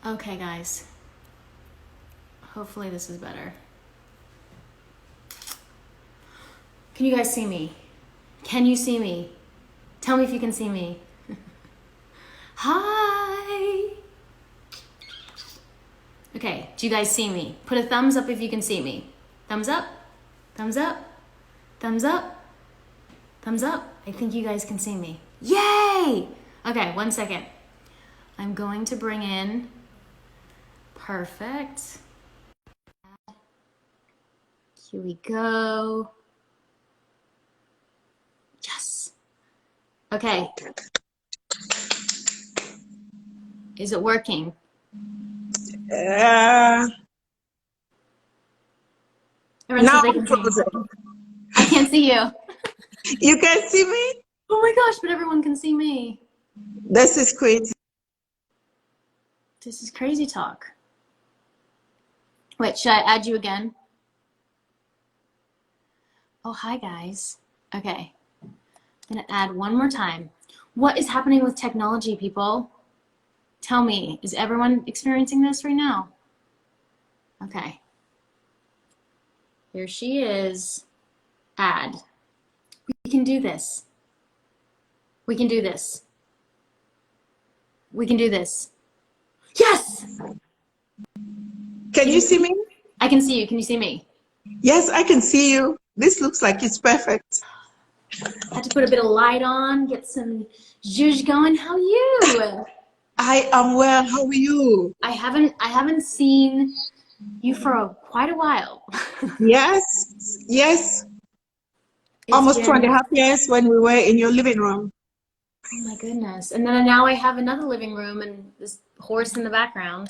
Okay, guys. Hopefully this is better. Can you guys see me? Can you see me? Tell me if you can see me. Hi! Okay, do you guys see me? Put a thumbs up if you can see me. Thumbs up? Thumbs up? Thumbs up? Thumbs up? I think you guys can see me. Yay! Okay, 1 second. I'm going to bring in... Perfect. Here we go. Yes. Okay. Is it working? Now Everyone says they I'm can see me. frozen. I can't see you. You can see me? Oh my gosh, but everyone can see me. This is crazy. This is crazy talk. Wait, should I add you again? Oh, hi guys. Okay. I'm gonna add one more time. What is happening with technology, people? Tell me, is everyone experiencing this right now? Okay. Here she is. Add. We can do this. We can do this. We can do this. Yes! Can you see me? I can see you. Can you see me? Yes, I can see you. This looks like it's perfect. I had to put a bit of light on, get some zhuzh going. How are you? I am well. How are you? I haven't seen you for quite a while. Yes, yes. It's Almost been, 2.5 years when we were in your living room. oh my goodness. And then now I have another living room and this horse in the background.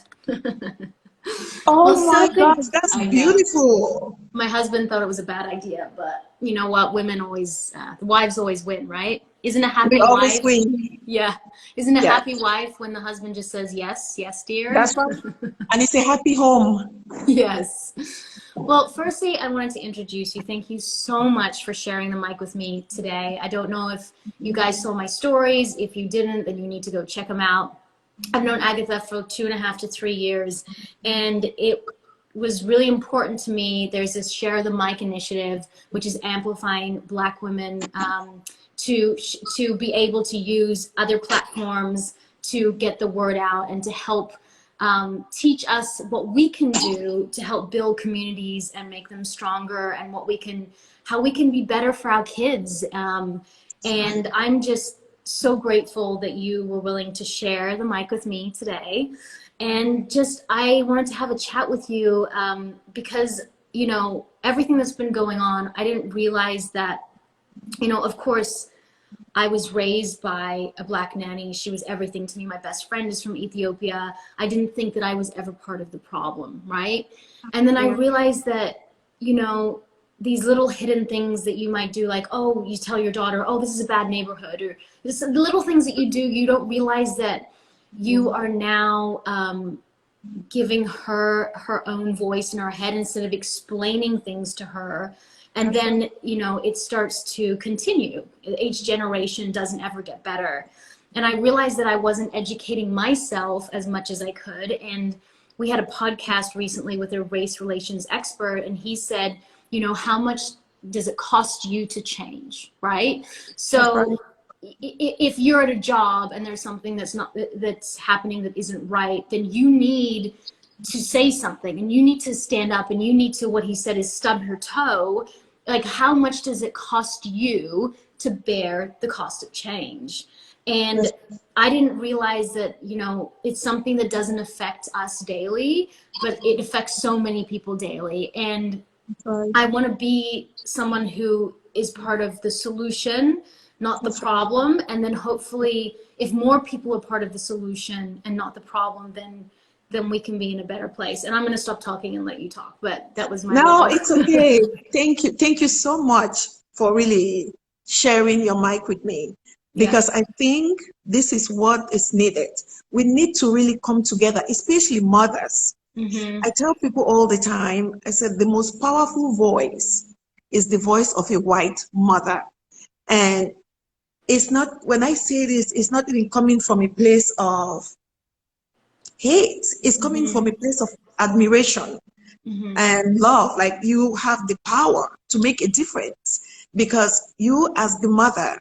Well, Oh my so good. gosh, that's I know. beautiful. My husband thought it was a bad idea, but you know what? Women always, the wives always win, right? Isn't a We happy always wife? win. Yeah. Isn't a Yeah, happy wife when the husband just says, yes, yes, dear? that's right. And it's a happy home. Yes. Well, firstly, I wanted to introduce you. Thank you so much for sharing the mic with me today. I don't know if you guys saw my stories. If you didn't, then you need to go check them out. I've known Agatha for 2.5 to 3 years, and it was really important to me. There's this Share the Mic initiative, which is amplifying Black women to be able to use other platforms to get the word out and to help teach us what we can do to help build communities and make them stronger, and how we can be better for our kids. And I'm just so grateful that you were willing to share the mic with me today. And I wanted to have a chat with you because, you know, everything that's been going on, I didn't realize that, you know, of course, I was raised by a Black nanny. She was everything to me. My best friend is from Ethiopia. I didn't think that I was ever part of the problem, right? And then I realized that, you know, these little hidden things that you might do, like, oh, you tell your daughter, oh, this is a bad neighborhood, or just the little things that you do, you don't realize that you are now giving her her own voice in her head instead of explaining things to her. And then, you know, it starts to continue. Each generation doesn't ever get better. And I realized that I wasn't educating myself as much as I could. And we had a podcast recently with a race relations expert, and he said, you know, how much does it cost you to change, right? So if you're at a job and there's something that's happening that isn't right, then you need to say something, and you need to stand up, and you need to, what he said is, stub your toe. Like, how much does it cost you to bear the cost of change? And I didn't realize that, you know, it's something that doesn't affect us daily, but it affects so many people daily. And I want to be someone who is part of the solution, not the problem. And then hopefully, if more people are part of the solution and not the problem, then we can be in a better place. And I'm going to stop talking and let you talk, but that was my No, little... it's okay. Thank you. Thank you so much for really sharing your mic with me, because Yes. I think this is what is needed. We need to really come together, especially mothers. Mm-hmm. I tell people all the time, I said, the most powerful voice is the voice of a white mother. And it's not, when I say this, it's not even coming from a place of Hate is coming from a place of admiration and love. Like you have the power to make a difference because you, as the mother,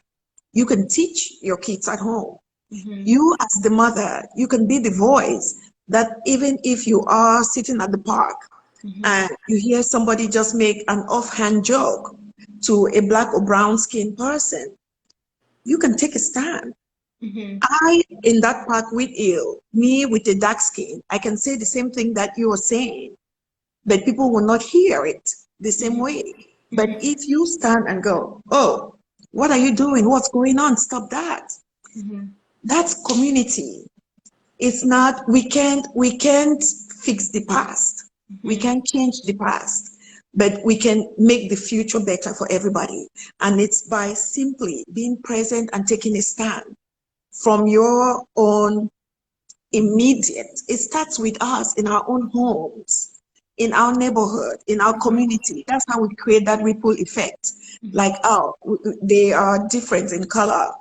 you can teach your kids at home. You, as the mother, you can be the voice that even if you are sitting at the park and you hear somebody just make an offhand joke to a black or brown skinned person, you can take a stand. I, in that park with you, me with a dark skin, I can say the same thing that you are saying, but people will not hear it the same way. But if you stand and go, oh, what are you doing? What's going on? Stop that. That's community. It's not, we can't fix the past. We can't change the past, but we can make the future better for everybody. And it's by simply being present and taking a stand from your own immediate. It starts with us in our own homes, in our neighborhood, in our community. That's how we create that ripple effect. Like, oh, they are different in color,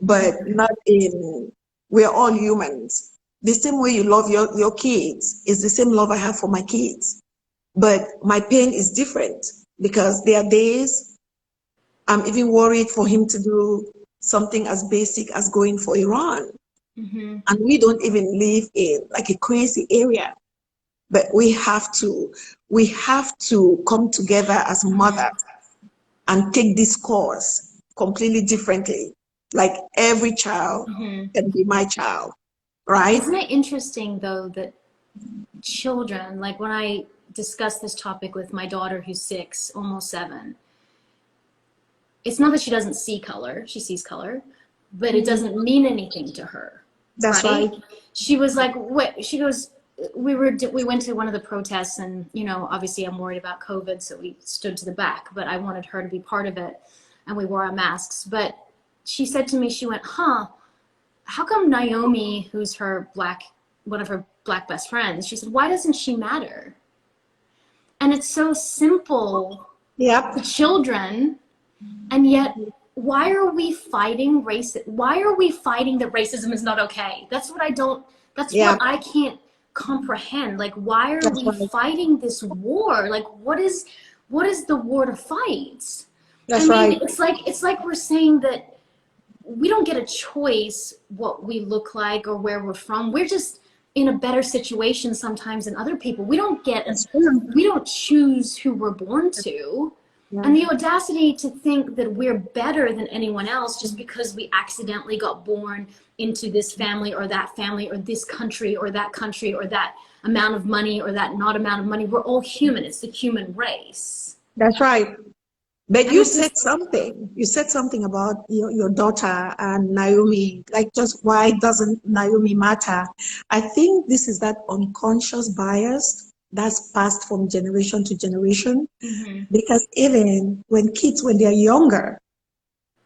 but not in, we're all humans. The same way you love your kids is the same love I have for my kids. But my pain is different because there are days I'm even worried for him to do something as basic as going for a run. And we don't even live in like a crazy area. But we have to come together as mothers and take this course completely differently. Like every child can be my child, right? Isn't it interesting though that children, like when I discuss this topic with my daughter who's 6, almost 7, it's not that she doesn't see color, she sees color, but it doesn't mean anything to her. That's right. She was like, what? She goes, we went to one of the protests, and you know, obviously I'm worried about COVID, so we stood to the back, but I wanted her to be part of it, and we wore our masks. But she said to me, she went, how come Naomi, who's one of her black best friends, she said, why doesn't she matter? And it's so simple to children, and yet why are we fighting why are we fighting that racism is not okay? That's what I can't comprehend. Like, why are we fighting this war? Like, what is the war to fight? Right. It's like we're saying that we don't get a choice what we look like or where we're from. We're just in a better situation sometimes than other people. We don't choose who we're born to. And the audacity to think that we're better than anyone else just because we accidentally got born into this family or this country or that amount of money or that not amount of money. We're all human. It's the human race. That's right. But you said something. You said something about your daughter and Naomi. Like, just why doesn't Naomi matter? I think this is that unconscious bias that's passed from generation to generation. Because even when they're younger,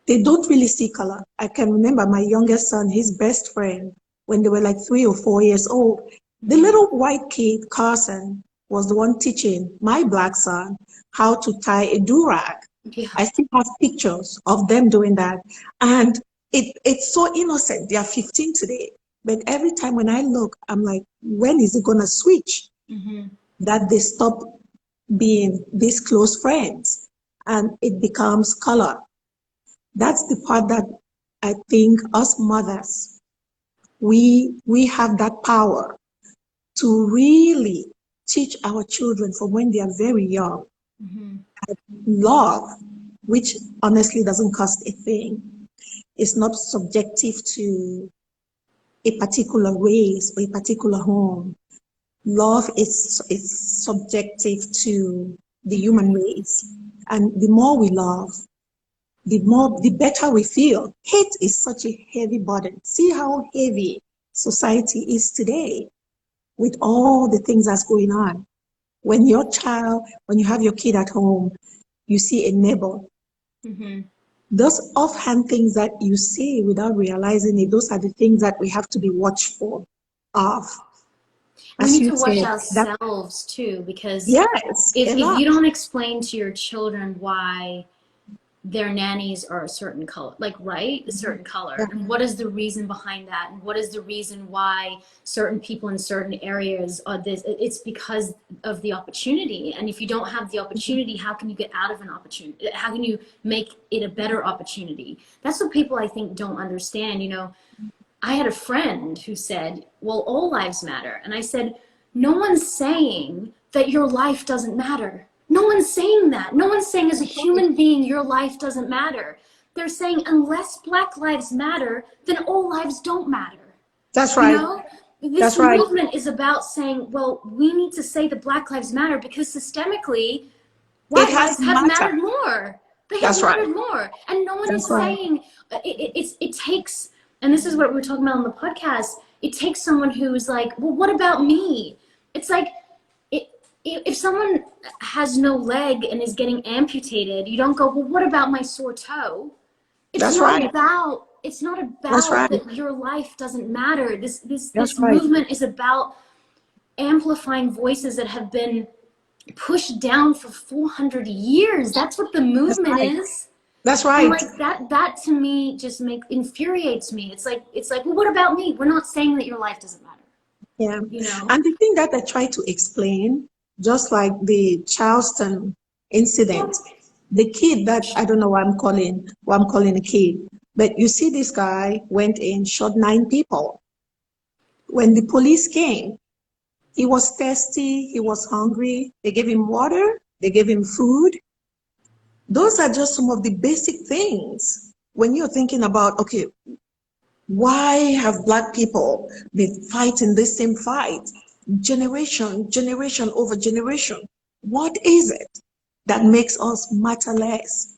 they don't really see color. I can remember my youngest son, his best friend, when they were like 3 or 4 years old, the little white kid, Carson, was the one teaching my black son how to tie a do-rag. I still have pictures of them doing that. And it's so innocent. They are 15 today. But every time when I look, I'm like, when is it going to switch? That they stop being these close friends and it becomes color. That's the part that I think us mothers, we have that power to really teach our children from when they are very young. Love, which honestly doesn't cost a thing. It's not subjective to a particular race or a particular home. Love is subjective to the human race. And the more we love, the better we feel. Hate is such a heavy burden. See how heavy society is today with all the things that's going on. When you have your kid at home, you see a neighbor. Those offhand things that you say without realizing it, those are the things that we have to be watchful of. We need to watch ourselves too, because if you don't explain to your children why their nannies are a certain color, like, right? A certain Yeah. color. And what is the reason behind that? And what is the reason why certain people in certain areas are this? It's because of the opportunity. And if you don't have the opportunity, how can you get out of an opportunity? How can you make it a better opportunity? That's what people, I think, don't understand. You know, I had a friend who said, well, all lives matter. And I said, no one's saying that your life doesn't matter. No one's saying that. No one's saying as a human being, your life doesn't matter. They're saying unless Black lives matter, then all lives don't matter. That's You right. know, this That's right. movement is about saying, well, we need to say that Black lives matter because systemically, It white has lives to have matter. mattered more. They have That's right. mattered more. And no one That's is right. saying it takes, and this is what we were talking about on the podcast, it takes someone who's like, well, what about me? It's like, if someone has no leg and is getting amputated, you don't go, well, what about my sore toe? That's right. It's not That's about right. that your life doesn't matter. That's This right. movement is about amplifying voices that have been pushed down for 400 years. That's what the That's movement right. is. That's And right. like that to me just infuriates me. It's like, well, what about me? We're not saying that your life doesn't matter. Yeah. You know? And the thing that I try to explain, just like the Charleston incident, the kid that I don't know what I'm calling a kid, but you see this guy went in, shot 9 people. When the police came, he was thirsty, he was hungry, they gave him water, they gave him food. Those are just some of the basic things. When you're thinking about, okay, why have Black people been fighting this same fight generation over generation? What is it that makes us matter less,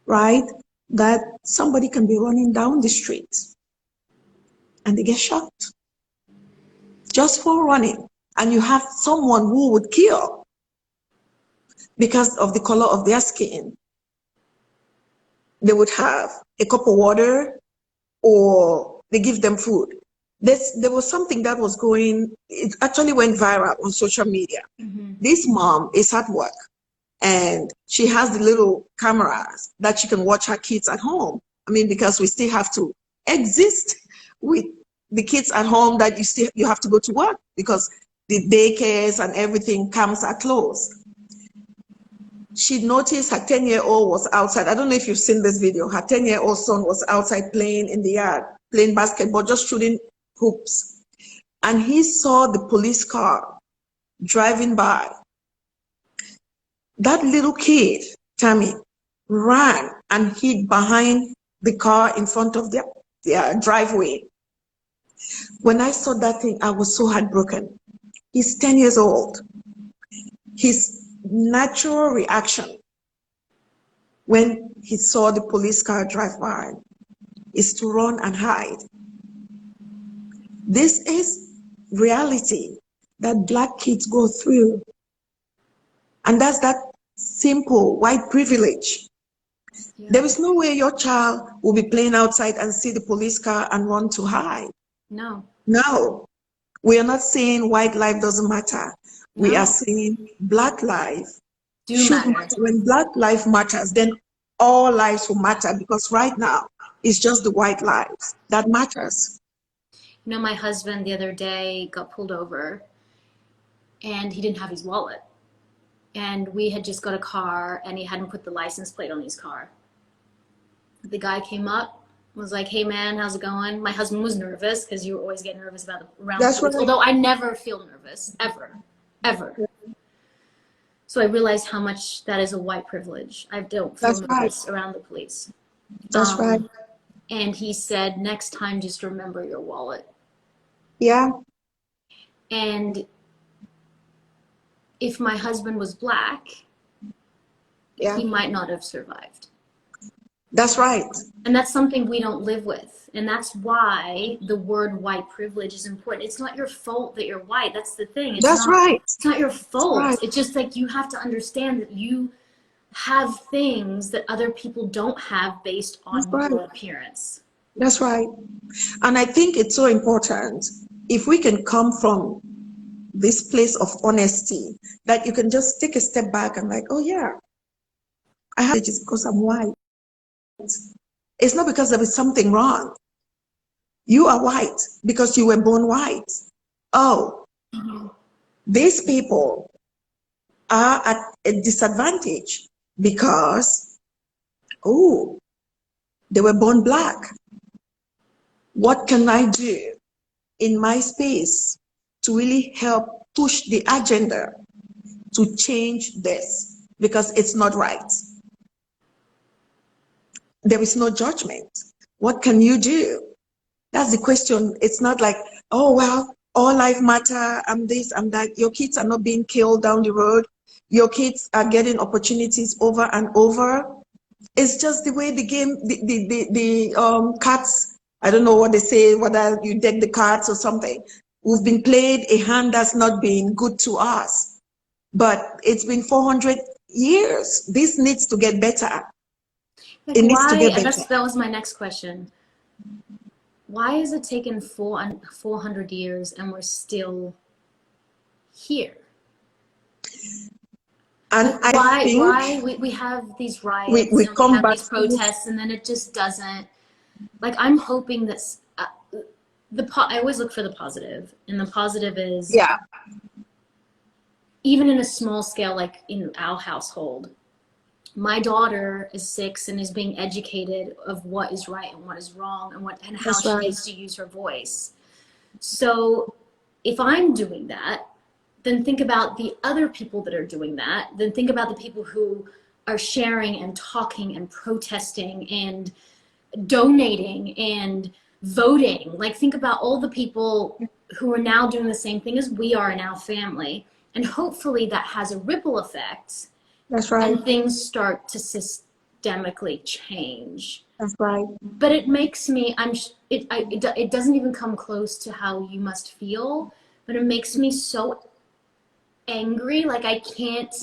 right? That somebody can be running down the street and they get shot just for running, and you have someone who would kill because of the color of their skin. They would have a cup of water or they give them food. There was something that was it actually went viral on social media. This mom is at work and she has the little cameras that she can watch her kids at home. I mean, because we still have to exist with the kids at home, that you have to go to work because the daycares and everything camps are closed. She noticed her 10-year-old was outside. I don't know if you've seen this video. Her 10-year-old son was outside playing in the yard, playing basketball, just shooting hoops. And he saw the police car driving by. That little kid, Tammy, ran and hid behind the car in front of their driveway. When I saw that thing, I was so heartbroken. He's 10 years old. His natural reaction when he saw the police car drive by is to run and hide. This is reality that Black kids go through. And that's that simple white privilege. Yeah. There is no way your child will be playing outside and see the police car and run to hide. No. No, we are not saying white life doesn't matter. We No. are saying Black life Do should matter. matter. When Black life matters, then all lives will matter, because right now it's just the white lives that matters. You know, my husband the other day got pulled over and he didn't have his wallet. And we had just got a car and he hadn't put the license plate on his car. The guy came up, was like, hey man, how's it going? My husband was nervous because you always get nervous around That's police, right. although I never feel nervous, ever. So I realized how much that is a white privilege. I don't feel That's right. nervous around the police. That's right. And he said, next time, just remember your wallet. Yeah. And if my husband was Black, Yeah. he might not have survived. That's right. And that's something we don't live with. And that's why the word white privilege is important. It's not your fault that you're white. That's the thing. That's right. It's not your fault. Right. It's just like you have to understand that you have things that other people don't have based on your appearance. That's right. And I think it's so important if we can come from this place of honesty, that you can just take a step back and like, oh yeah, I have it because I'm white. It's not because there is something wrong. You are white because you were born white. Oh, these people are at a disadvantage because, oh, they were born black. What can I do in my space to really help push the agenda to change this? Because it's not right. There is no judgment. What can you do? That's the question. It's not like, oh, well, all life matter, I'm this, I'm that. Your kids are not being killed down the road. Your kids are getting opportunities over and over. It's just the way the game, the cards, I don't know what they say, whether you deck the cards or something. We've been played a hand that's not been good to us. But it's been 400 years. This needs to get better. Like It needs to why, get and better. that was my next question. Why has it taken 400 years and we're still here? And Like I think why we have these riots we and we come have back these to this. protests and then it just doesn't, like I'm hoping that I always look for the positive, and the positive is Yeah, even in a small scale, like in our household, my daughter is 6 and is being educated of what is right and what is wrong and how that's she right. needs to use her voice. So if I'm doing that, then think about the other people that are doing that. Then think about the people who are sharing and talking and protesting and donating and voting. Like think about all the people who are now doing the same thing as we are in our family. And hopefully that has a ripple effect That's right. and things start to systemically change. That's right. But it makes me, it doesn't even come close to how you must feel, but it makes me so angry. Like I can't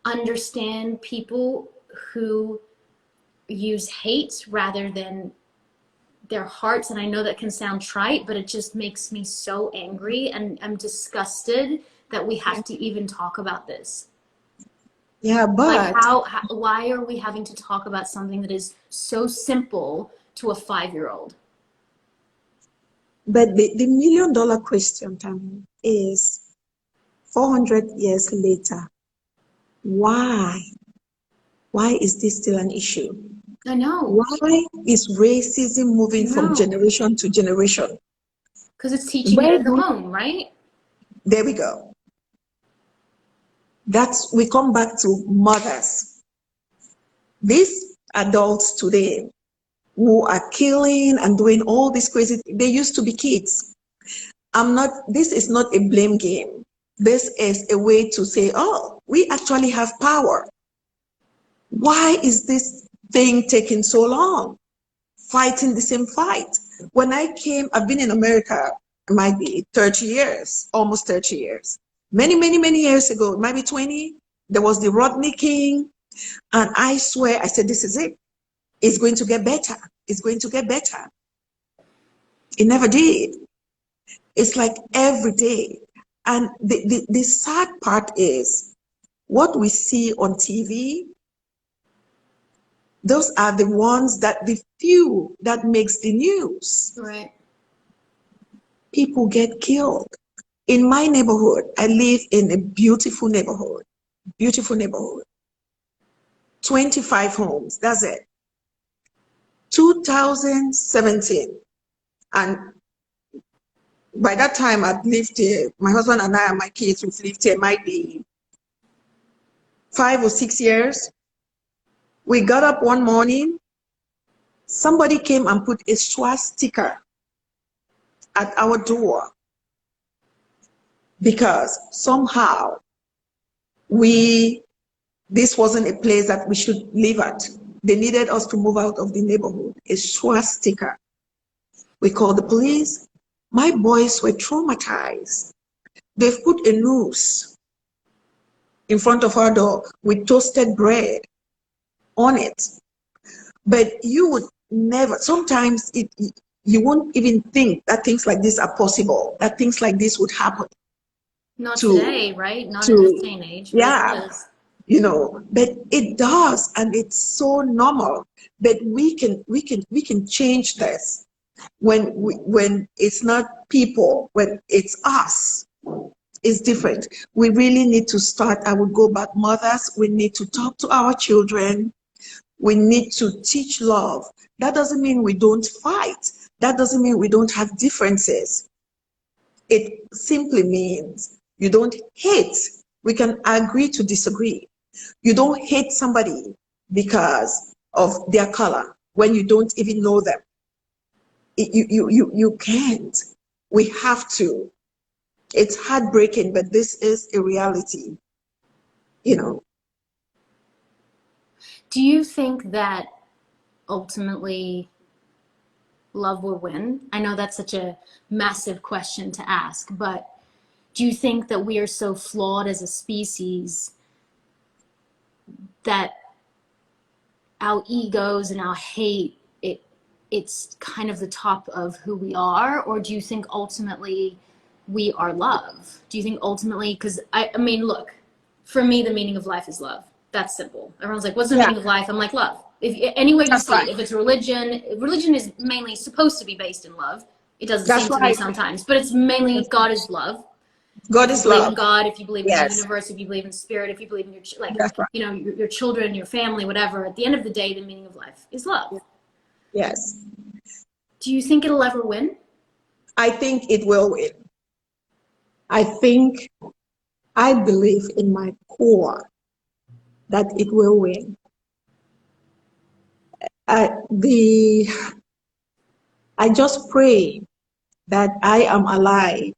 understand people who use hate rather than their hearts. And I know that can sound trite, but it just makes me so angry, and I'm disgusted that we have to even talk about this. Yeah, Like but why are we having to talk about something that is so simple to a 5-year-old? the $1 million question, Tammy, is 400 years later, why? Why is this still an issue? I know. Why is racism I moving from know. generation to generation? Because it's teaching it Where at the do, home, right? there we go. We come back to mothers. These adults today who are killing and doing all this crazy, they used to be kids. This is not a blame game. This is a way to say, oh, we actually have power. Why is this thing taking so long? Fighting the same fight. When I came, I've been in America, it might be 30 years, almost 30 years. Many, many, many years ago, it might be 20, there was the Rodney King. And I swear, I said, this is it. It's going to get better. It's going to get better. It never did. It's like every day. And the sad part is what we see on TV, those are the ones that the few that makes the news. Right. People get killed. In my neighborhood, I live in a beautiful neighborhood, 25 homes, that's it. 2017. And by that time, I'd lived here. My husband and I and my kids, we've lived here, might be 5 or 6 years. We got up one morning, somebody came and put a swastika at our door because somehow this wasn't a place that we should live at. They needed us to move out of the neighborhood, a swastika. We called the police. My boys were traumatized. They've put a noose in front of our door with toasted bread on it. But you would never, sometimes you won't even think that things like this are possible, that things like this would happen Not to, today, right? Not in this day and age, but it yeah, does. but it does, and it's so normal. But we can change this when it's not people, when it's us. It's different. We really need to start. I would go back, mothers, we need to talk to our children. We need to teach love. That doesn't mean we don't fight. That doesn't mean we don't have differences. It simply means you don't hate. We can agree to disagree. You don't hate somebody because of their color when you don't even know them. You can't. We have to. It's heartbreaking, but this is a reality, you know. Do you think that ultimately love will win? I know that's such a massive question to ask, but do you think that we are so flawed as a species that our egos and our hate, it's kind of the top of who we are? Or do you think ultimately we are love? Do you think ultimately, because I mean, look, for me, the meaning of life is love. That's simple. Everyone's like, what's the meaning of life? I'm like, love. If any way you That's see it, right. if it's religion is mainly supposed to be based in love. It doesn't That's seem to be right. sometimes, but it's mainly God is love. God If you is believe in love. God, if you believe in the Yes, universe, if you believe in spirit, if you believe in your that's right. your children, your family, whatever. At the end of the day, the meaning of life is love. Yes. Do you think it'll ever win? I think it will win. I think, I believe in my core that it will win. I just pray that I am alive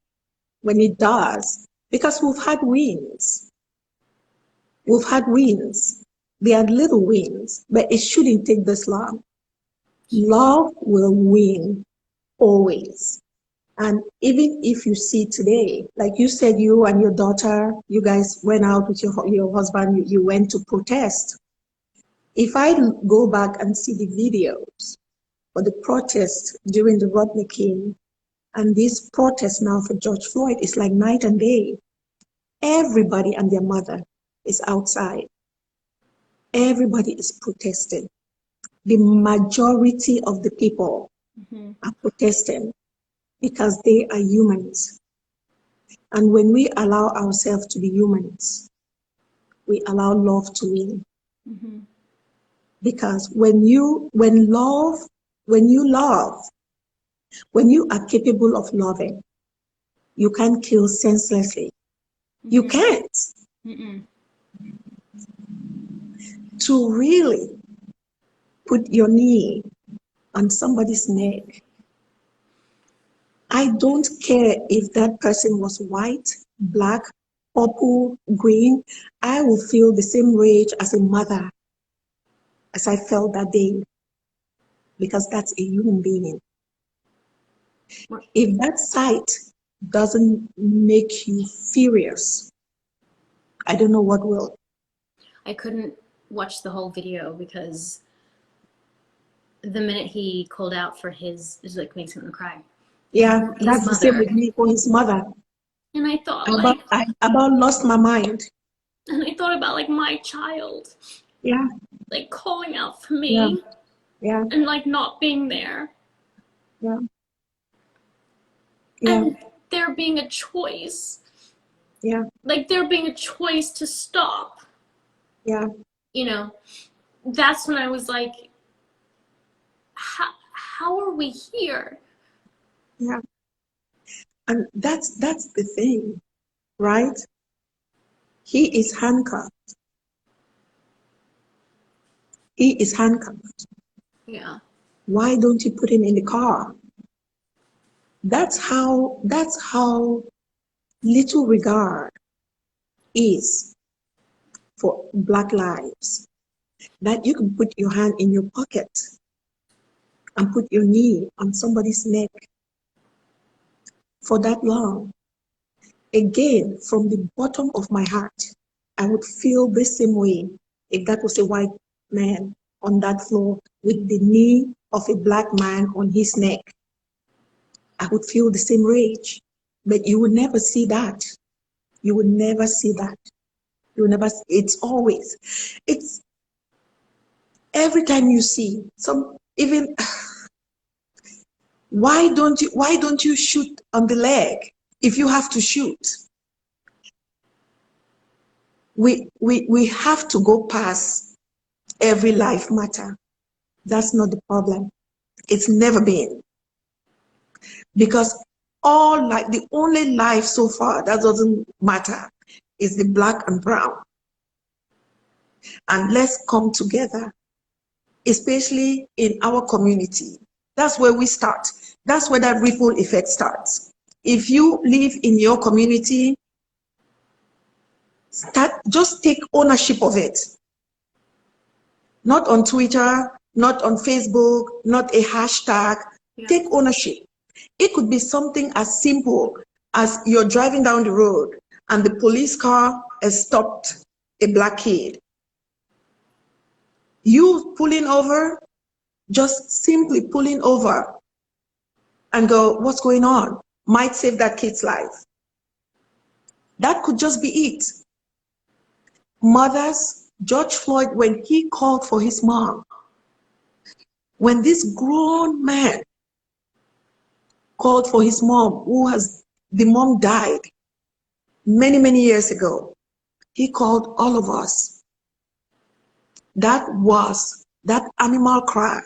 when it does, because we've had wins. We've had wins. They are little wins, but it shouldn't take this long. Love will win always. And even if you see today, like you said, you and your daughter, you guys went out with your husband, you went to protest. If I go back and see the videos for the protest during the Rodney King and this protest now for George Floyd, it's like night and day. Everybody and their mother is outside. Everybody is protesting. The majority of the people are protesting because they are humans. And when we allow ourselves to be humans, we allow love to win. Because when you love, when you are capable of loving, you can't kill senselessly. You can't. To really put your knee on somebody's neck, I don't care if that person was white, black, purple, green, I will feel the same rage as a mother as I felt that day, because that's a human being. If that sight doesn't make you furious, I don't know what will. I couldn't watch the whole video because the minute he called out for his, it like makes me want to cry. Yeah, His that's the same mother. with me for his mother. And I thought I about lost my mind. about like my child, Yeah, like calling out for yeah, me yeah, and like not being there. yeah, yeah, And there being a choice. yeah, Like there being a choice to stop. yeah, That's when I was like, how are we here? yeah. And that's the thing, right? He is handcuffed. He is handcuffed. Yeah. Why don't you put him in the car? That's how little regard is for Black lives. That you can put your hand in your pocket and put your knee on somebody's neck for that long. Again, from the bottom of my heart, I would feel the same way if that was a white man on that floor with the knee of a black man on his neck. I would feel the same rage. But you would never see that. You would never see that. You will never, it's always, it's every time you see some, even, why don't you shoot on the leg if you have to shoot? We have to go past every life matter. That's not the problem. It's never been. Because all life, the only life so far that doesn't matter is the black and brown. And let's come together, especially in our community. That's where we start. That's where that ripple effect starts. If you live in your community, just take ownership of it. Not on Twitter, not on Facebook, not a hashtag. Yeah. Take ownership. It could be something as simple as you're driving down the road and the police car has stopped a black kid. You pulling over, just simply pulling over and go, what's going on? Might save that kid's life. That could just be it. Mothers, George Floyd, when he called for his mom, when this grown man called for his mom, the mom died many, many years ago, he called all of us. That was that animal cry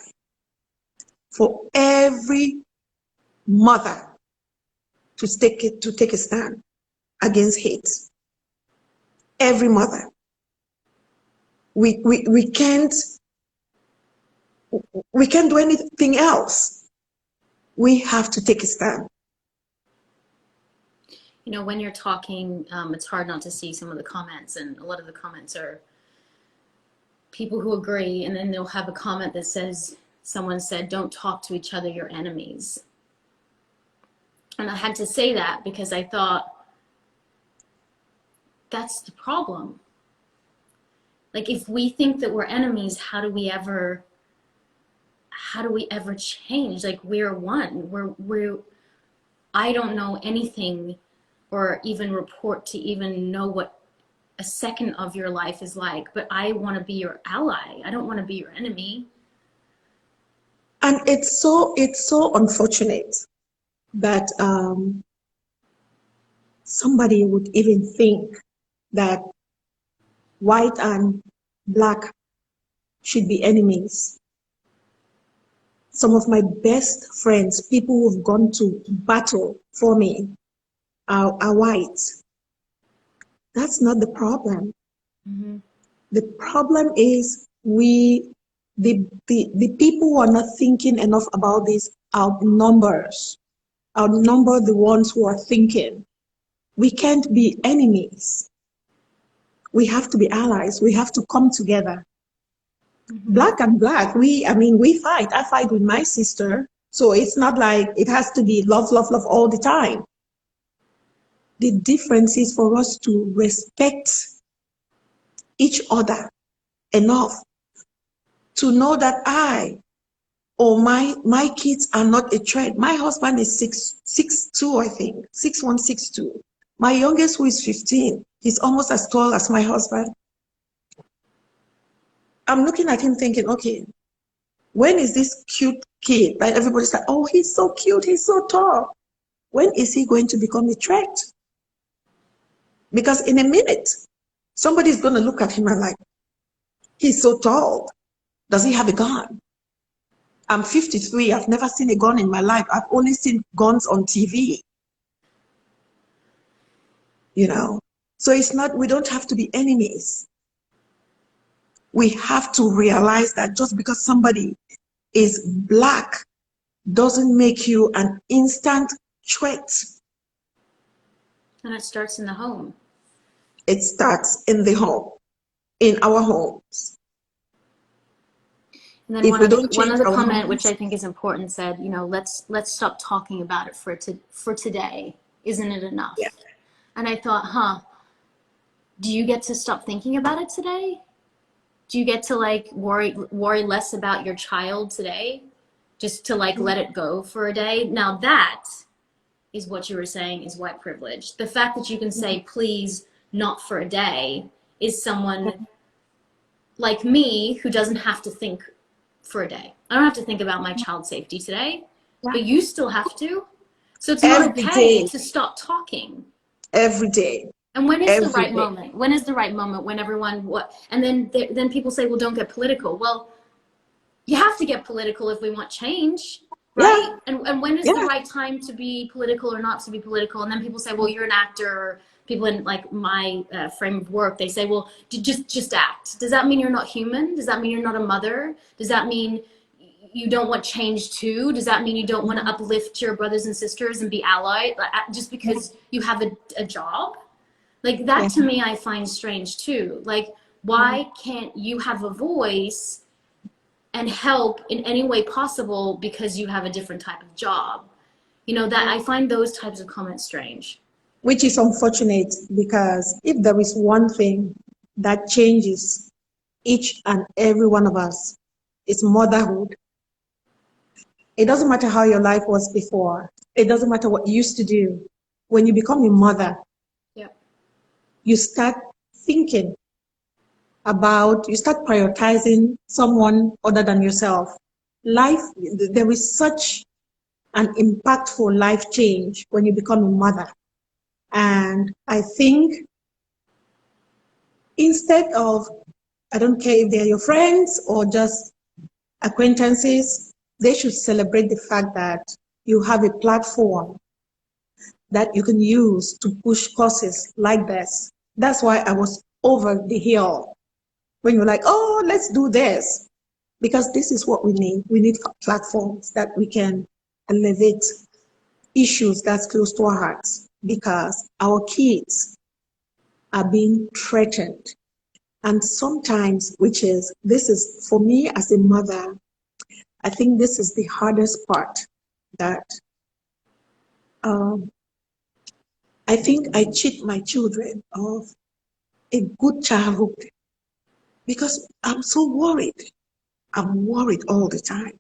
for every mother to take a stand against hate. Every mother. We can't do anything else. We have to take a stand. You know, when you're talking, it's hard not to see some of the comments, and a lot of the comments are people who agree, and then they'll have a comment that says, someone said, don't talk to each other, you're enemies. And I had to say that because I thought, that's the problem. Like, if we think that we're enemies, how do we ever change? Like, we're one. I don't know anything or even report to even know what a second of your life is like, but I want to be your ally. I don't want to be your enemy. And it's so unfortunate that somebody would even think that white and black should be enemies. Some of my best friends, people who've gone to battle for me, are white. That's not the problem. Mm-hmm. The problem is the people who are not thinking enough about this outnumber the ones who are thinking. We can't be enemies. We have to be allies. We have to come together. Mm-hmm. Black and black, we fight. I fight with my sister. So it's not like it has to be love, love, love all the time. The difference is for us to respect each other enough to know that I or my kids are not a threat. My husband is 6'2", I think, 6'1", 6'2". My youngest, who is 15, he's almost as tall as my husband. I'm looking at him thinking, okay, when is this cute kid that everybody's like, oh, he's so cute, he's so tall. When is he going to become a threat? Because in a minute, somebody's going to look at him and like, he's so tall. Does he have a gun? I'm 53. I've never seen a gun in my life. I've only seen guns on TV. You know, so it's not, we don't have to be enemies. We have to realize that just because somebody is black doesn't make you an instant threat. And it starts in the home. It starts in the home, in our homes. And then one other comment, which I think is important, said, you know, let's stop talking about it for today. Isn't it enough? Yeah. And I thought, do you get to stop thinking about it today? Do you get to like worry less about your child today? Just to like let it go for a day? Now that is what you were saying is white privilege. The fact that you can say, please, not for a day, is someone like me who doesn't have to think for a day. I don't have to think about my child's safety today, but you still have to. So it's not Every okay day, to stop talking. every day, And when is the every right day. moment? When is the right moment when everyone what? And then people say, well, don't get political. Well, you have to get political if we want change, right? Yeah, And when is the yeah, right time to be political or not to be political? And then people say, well, you're an actor. Or people in like my frame of work, they say, well, just act. Does that mean you're not human? Does that mean you're not a mother? Does that mean you don't want change too? Does that mean you don't want to uplift your brothers and sisters and be allied just because you have a job? Like that yeah. to me, I find strange too. Like, why can't you have a voice and help in any way possible because you have a different type of job? You know, that I find those types of comments strange. Which is unfortunate, because if there is one thing that changes each and every one of us, it's motherhood. It doesn't matter how your life was before. It doesn't matter what you used to do. When you become a mother, Yep. you start thinking you start prioritizing someone other than yourself. Life, there is such an impactful life change when you become a mother. And I think instead of, I don't care if they're your friends or just acquaintances, they should celebrate the fact that you have a platform that you can use to push causes like this. That's why I was over the hill when you're like, oh, let's do this. Because this is what we need. We need platforms that we can elevate issues that's close to our hearts, because our kids are being threatened. And sometimes, this is for me as a mother, I think this is the hardest part, that um, I think I cheat my children of a good childhood, because I'm so worried. I'm worried all the time.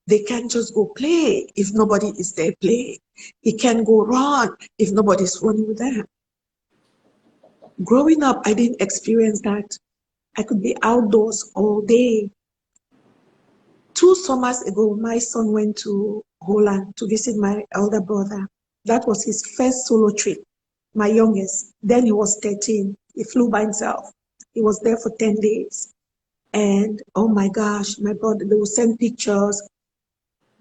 They can't just go play if nobody is there playing. He can't go run if nobody's running with them. Growing up, I didn't experience that. I could be outdoors all day. 2 summers ago, my son went to Holland to visit my elder brother. That was his first solo trip, my youngest. Then he was 13. He flew by himself. He was there for 10 days. And oh my gosh, my brother, they would send pictures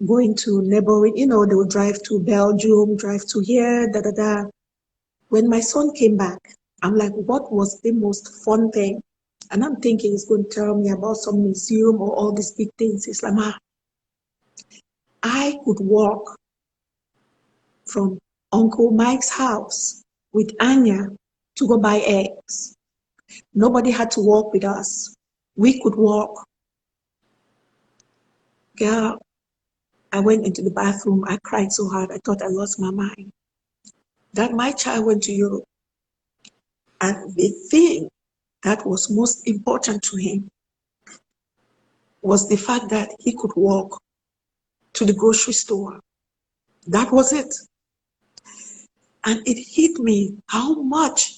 going to neighboring, they would drive to Belgium, drive to here, da da da. When my son came back, I'm like, what was the most fun thing? And I'm thinking he's going to tell me about some museum or all these big things. He's like, Ma, I could walk from Uncle Mike's house with Anya to go buy eggs. Nobody had to walk with us. We could walk. Girl, I went into the bathroom. I cried so hard. I thought I lost my mind. That my child went to Europe. And the thing that was most important to him was the fact that he could walk to the grocery store. That was it. And it hit me how much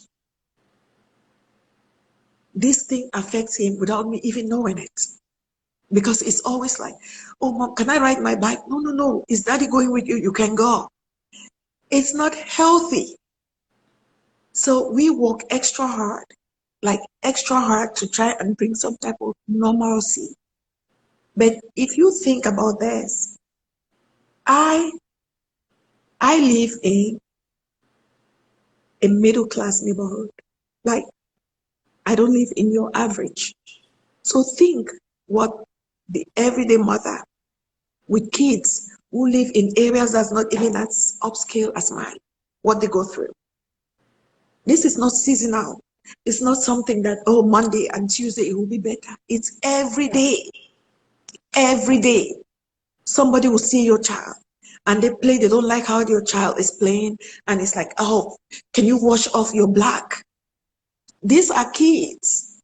this thing affects him without me even knowing it. Because it's always like, oh, Mom, can I ride my bike? No, no, no. Is Daddy going with you? You can go. It's not healthy. So we work extra hard, like extra hard, to try and bring some type of normalcy. But if you think about this, I live in a middle class neighborhood. Like, I don't live in your average. So think what the everyday mother with kids who live in areas that's not even as upscale as mine, what they go through. This is not seasonal. It's not something that, oh, Monday and Tuesday it will be better. It's every day. Every day. Somebody will see your child and they don't like how your child is playing, and it's like, oh, can you wash off your black? These are kids.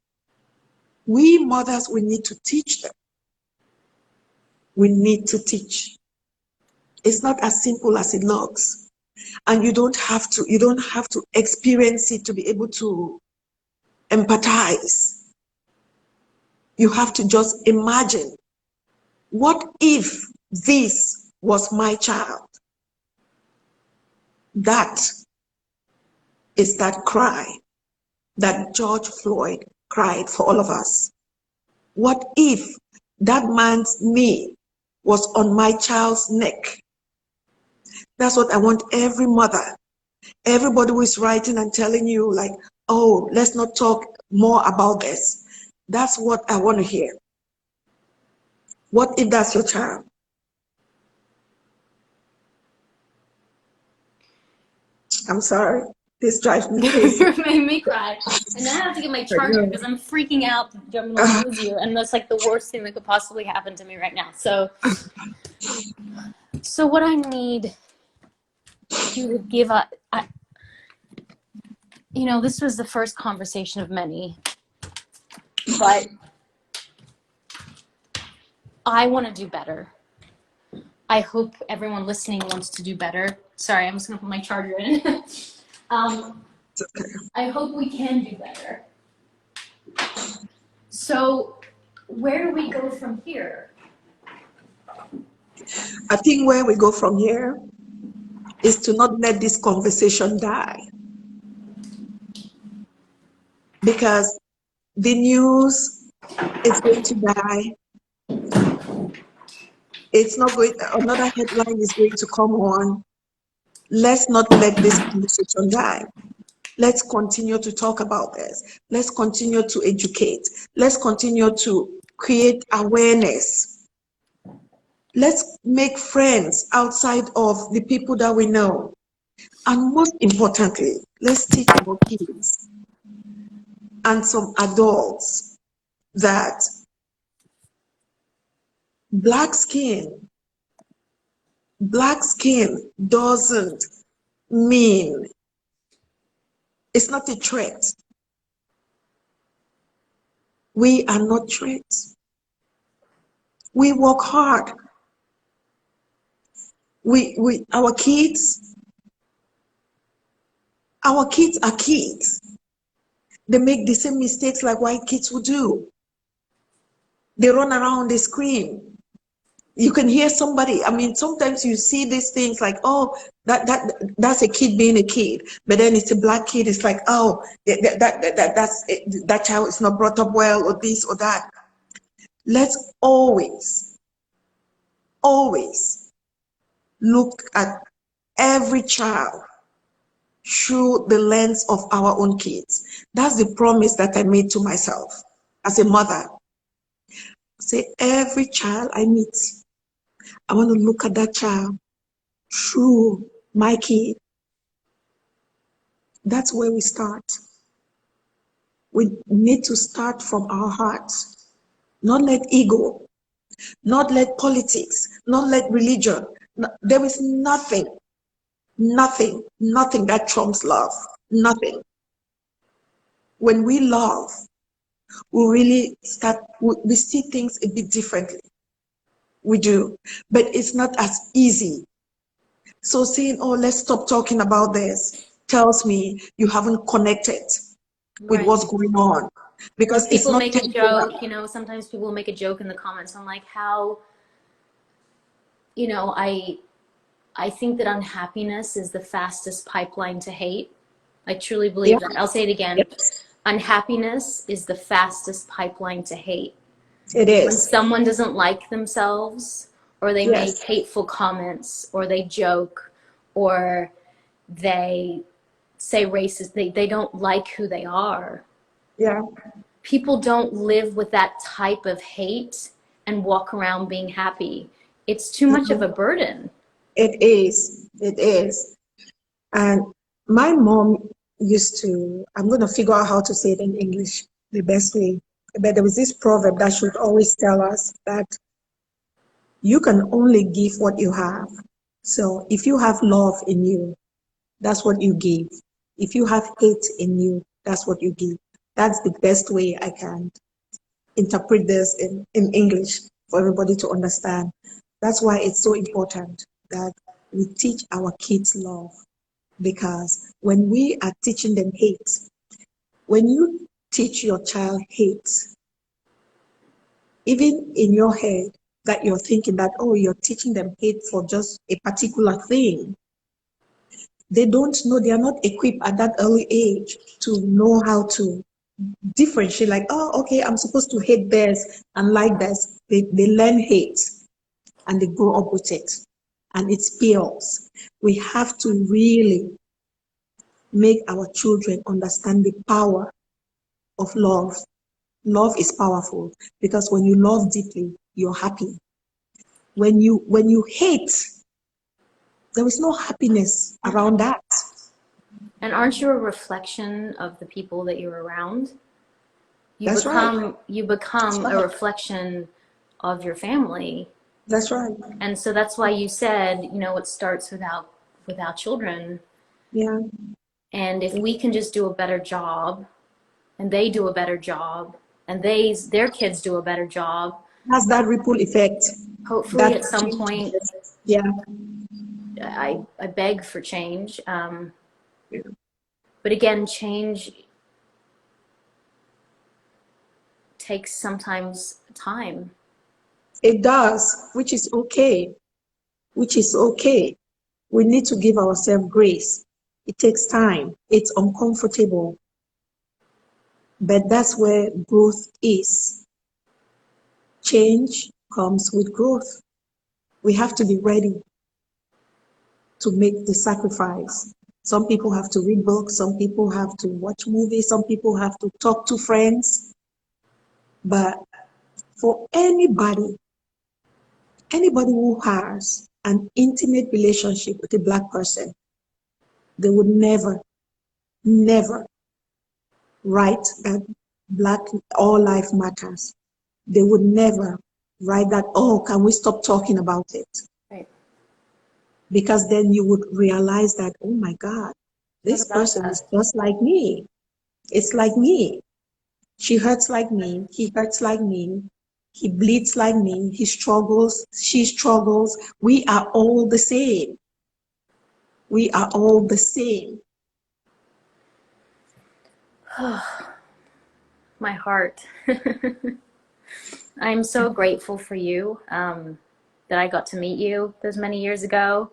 We mothers, we need to teach them. We need to teach. It's not as simple as it looks. And you don't have to experience it to be able to empathize. You have to just imagine, what if this was my child? That is that cry that George Floyd cried for all of us. What if that man's knee was on my child's neck? That's what I want every mother, everybody who is writing and telling you like, oh, let's not talk more about this. That's what I want to hear. What if that's your child? I'm sorry. This drives me crazy. You made me cry. And now I have to get my charger because I'm freaking out that I'm going to lose you. And that's like the worst thing that could possibly happen to me right now. So what I need you to give up, you know, this was the first conversation of many, but I want to do better. I hope everyone listening wants to do better. Sorry, I'm just going to put my charger in. I hope we can do better. So where do we go from here? I think where we go from here is to not let this conversation die. Because the news is going to die. It's not going, another headline is going to come on. Let's not let this conversation die. Let's continue to talk about this. Let's continue to educate. Let's continue to create awareness. Let's make friends outside of the people that we know. And most importantly, let's teach our kids and some adults that black skin doesn't mean, it's not a threat. We are not threats. We work hard. Our kids are kids. They make the same mistakes like white kids would do. They run around, they scream. You can hear somebody, I mean, sometimes you see these things like, oh, that's a kid being a kid. But then it's a black kid, it's like, oh, that child is not brought up well, or this or that. Let's always look at every child through the lens of our own kids. That's the promise that I made to myself as a mother. Say, every child I meet, I want to look at that child through my kid. That's where we start. We need to start from our hearts. Not let ego, not let politics, not let religion. There is nothing that trumps love. Nothing. When we love, we really start, we see things a bit differently. We do, but it's not as easy. So saying, oh, let's stop talking about this, tells me you haven't connected with what's going on. Because people it's not make a joke, you know, sometimes people make a joke in the comments on like how, you know, I think that unhappiness is the fastest pipeline to hate. I truly believe that. I'll say it again. Yes. Unhappiness is the fastest pipeline to hate. It is. When someone doesn't like themselves, or they make hateful comments, or they joke, or they say racist, they don't like who they are. Yeah. People don't live with that type of hate and walk around being happy. It's too much of a burden. It is. And my mom used to, I'm going to figure out how to say it in English the best way, but there was this proverb that should always tell us that you can only give what you have. So if you have love in you, that's what you give. If you have hate in you, that's what you give. That's the best way I can interpret this in English for everybody to understand. That's why it's so important that we teach our kids love. Because when we are teaching them hate, when you teach your child hate. Even in your head, that you're thinking that, oh, you're teaching them hate for just a particular thing. They don't know, they are not equipped at that early age to know how to differentiate, like, oh, okay, I'm supposed to hate this and like this. They learn hate and they grow up with it. And it spills. We have to really make our children understand the power of love. Love is powerful because when you love deeply, you're happy. When you hate, there is no happiness around that. And aren't you a reflection of the people that you're around? You That's right. become a reflection of your family. That's right. And so that's why you said, it starts without children. Yeah. And if we can just do a better job, and they do a better job, and their kids do a better job, Has that ripple effect. hopefully That at some point, yeah. I beg for change. Yeah. But again, change takes sometimes time. It does, which is okay. Which is okay. We need to give ourselves grace. It takes time. It's uncomfortable. But that's where growth is. Change comes with growth. We have to be ready to make the sacrifice. Some people have to read books, some people have to watch movies, some people have to talk to friends. But for anybody who has an intimate relationship with a Black person, they would never, never write that Black all life matters. They would never write that, oh, can we stop talking about it? Right. Because then you would realize that, oh my God, this person is just like me. It's like me. She hurts like me. He hurts like me. He bleeds like me. He struggles. She struggles. We are all the same. We are all the same. My heart. I'm so grateful for you, that I got to meet you those many years ago.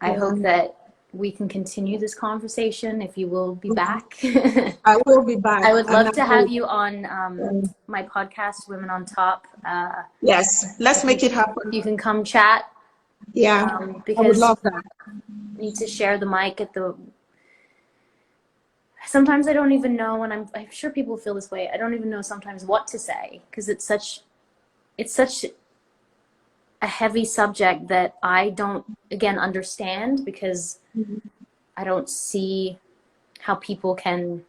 I hope that we can continue this conversation if you will be back. I will be back. I would love to have you on my podcast, Women on Top. Yes, let's make it happen. You can come chat. Yeah, because I would love that. I need to share the mic at the. Sometimes I don't even know, and I'm sure people feel this way. I don't even know sometimes what to say because it's such a heavy subject that I don't, again, understand because I don't see how people can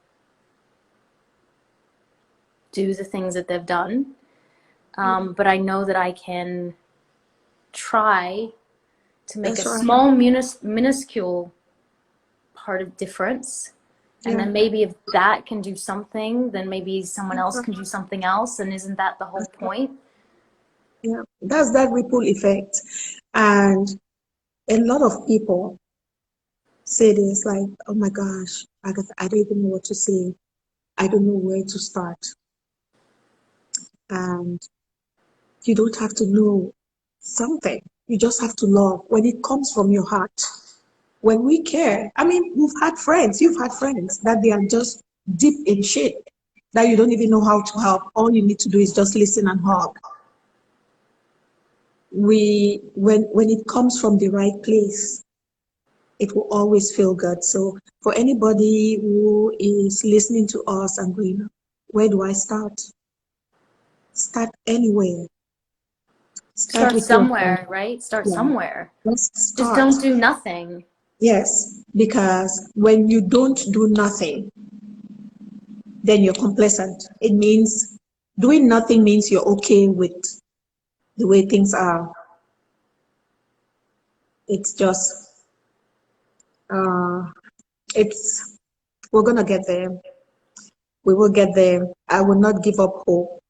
do the things that they've done. But I know that I can try to make small, minuscule part of difference. And then maybe if that can do something, then maybe someone else can do something else. And isn't that the whole point? Yeah, that's that ripple effect. And a lot of people say this like, oh my gosh, I don't even know what to say. I don't know where to start. And you don't have to know something. You just have to love when it comes from your heart. When we care, I mean, you've had friends that they are just deep in shit that you don't even know how to help. All you need to do is just listen and hug. When it comes from the right place, it will always feel good. So for anybody who is listening to us and going, where do I start? Start anywhere. Start With somewhere, right? Start somewhere. Just don't do nothing. Yes, because when you don't do nothing, then you're complacent. It means doing nothing means you're okay with the way things are. It's just, we're gonna get there. We will get there. I will not give up hope.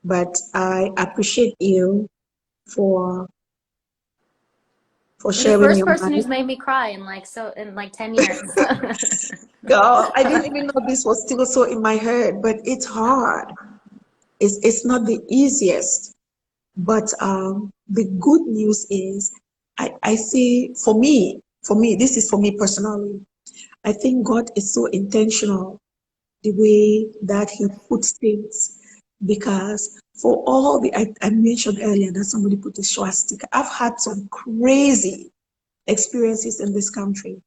But I appreciate you for for You're the sharing first your person who's mind. made me cry in like 10 years. Girl, I didn't even know this was still so in my head, but it's hard. It's not the easiest. But the good news is, I see, for me, this is for me personally. I think God is so intentional the way that He puts things, because for all I mentioned earlier that somebody put a swastika. I've had some crazy experiences in this country,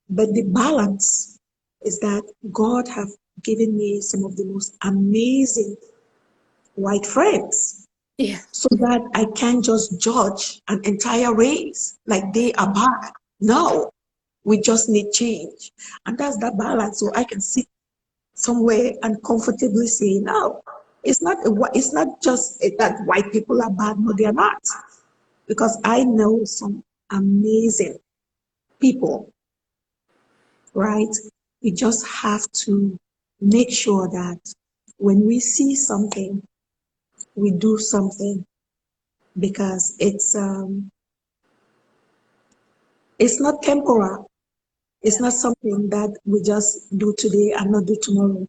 but the balance is that God have given me some of the most amazing white friends, Yeah. so that I can't just judge an entire race like they are bad. No, we just need change. And that's that balance. So I can sit somewhere and comfortably say, no, it's not just that white people are bad. No, they are not. Because I know some amazing people, right? We just have to make sure that when we see something, we do something, because it's not temporal. It's Yeah. not something that we just do today and not do tomorrow.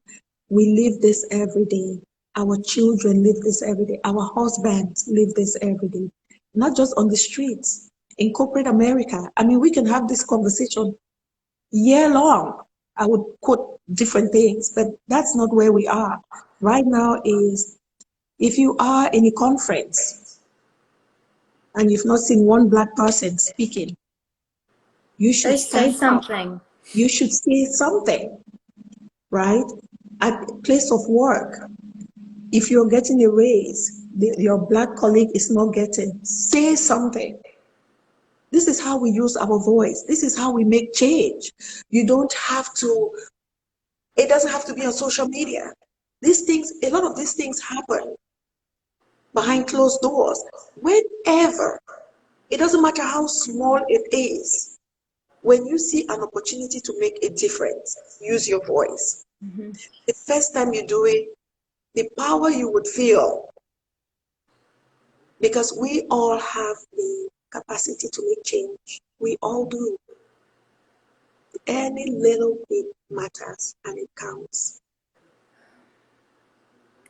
We live this every day. Our children live this every day. Our husbands live this every day. Not just on the streets, in corporate America. I mean, we can have this conversation year long. I would quote different things, but that's not where we are. Right now is, if you are in a conference and you've not seen one black person speaking, you should They say stand up. something. You should say something, right? At place of work, if you're getting a raise, your black colleague is not getting, say something. This is how we use our voice. This is how we make change. You don't have to, it doesn't have to be on social media. These things, a lot of these things happen behind closed doors. Whenever, it doesn't matter how small it is, when you see an opportunity to make a difference, use your voice. Mm-hmm. The first time you do it, the power you would feel, because we all have the capacity to make change. We all do. Any little bit matters and it counts.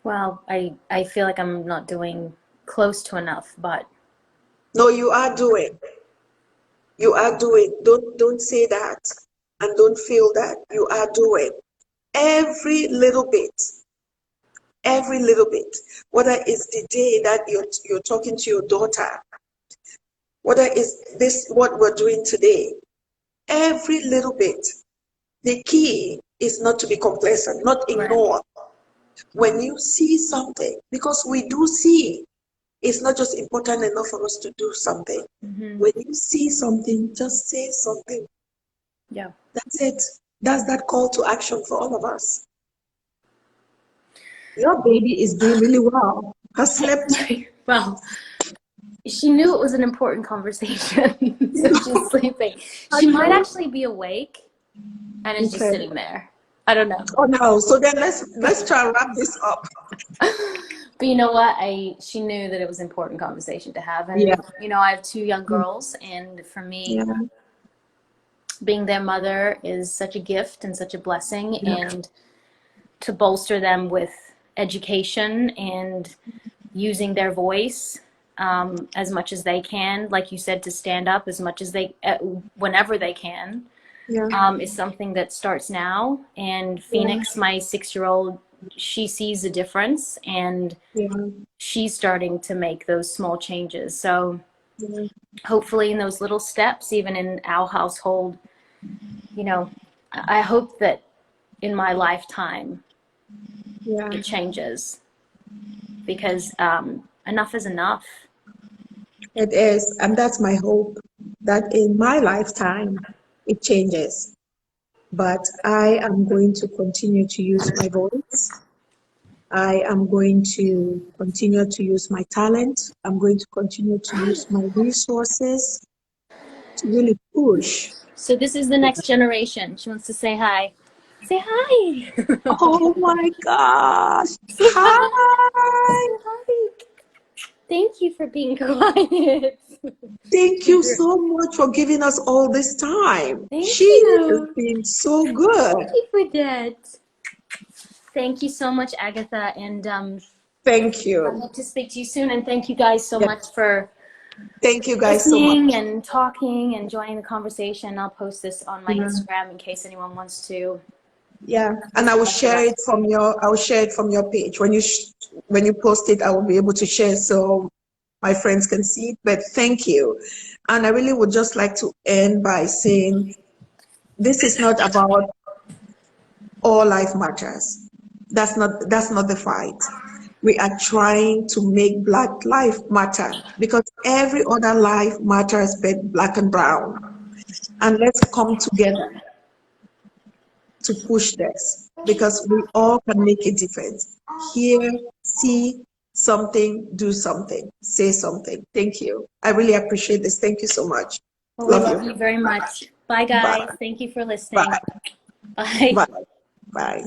Well, I feel like I'm not doing close to enough, but No, you are doing. You are doing. Don't say that and don't feel that. You are doing. Every little bit. Every little bit. Whether it's the day that you're talking to your daughter, whether it's this what we're doing today. Every little bit. The key is not to be complacent, not right. ignore. When you see something, because we do see, it's not just important enough for us to do something. Mm-hmm. When you see something, just say something. Yeah. That's it. That's that call to action for all of us. Your baby is doing really well. Has slept. Well, she knew it was an important conversation, so she's sleeping. I She might know. actually be awake and is just Okay. sitting there. I don't know. Oh no. So then let's try and wrap this up. But you know what? She knew that it was an important conversation to have. Yeah. And, I have two young girls. And for me, Yeah. being their mother is such a gift and such a blessing. Yeah. And to bolster them with education and using their voice as much as they can, like you said, to stand up as much as whenever they can, Yeah. is something that starts now. And Yeah. Phoenix, my 6-year-old, she sees a difference, and Yeah. she's starting to make those small changes. So Yeah. hopefully in those little steps, even in our household, I hope that in my lifetime Yeah. it changes, because enough is enough. It is, and that's my hope, that in my lifetime it changes. But I am going to continue to use my voice. I am going to continue to use my talent. I'm going to continue to use my resources to really push. So this is the next generation. She wants to say hi. Say hi. Oh my gosh. Say hi. Hi. Say hi. Thank you for being quiet. Thank you so much for giving us all this time. Thank She has you. been so good. Thank you for that. Thank you so much, Agatha, and Thank I you. hope to speak to you soon. And thank you guys so Yeah. much for Thank you guys so much. listening and talking and joining the conversation. I'll post this on my Yeah. Instagram in case anyone wants to. Yeah, and I will share it from your page. When you post it, I will be able to share so my friends can see it. But thank you. And I really would just like to end by saying this is not about all life matters. That's not the fight. We are trying to make Black life matter because every other life matters but Black and brown. And let's come together to push this because we all can make a difference. Hear, see something, do something, say something. Thank you. I really appreciate this. Thank you so much. Well, we Love love you you. very much. Bye, Bye. guys. Thank you for listening. Bye. Bye. Bye. Bye.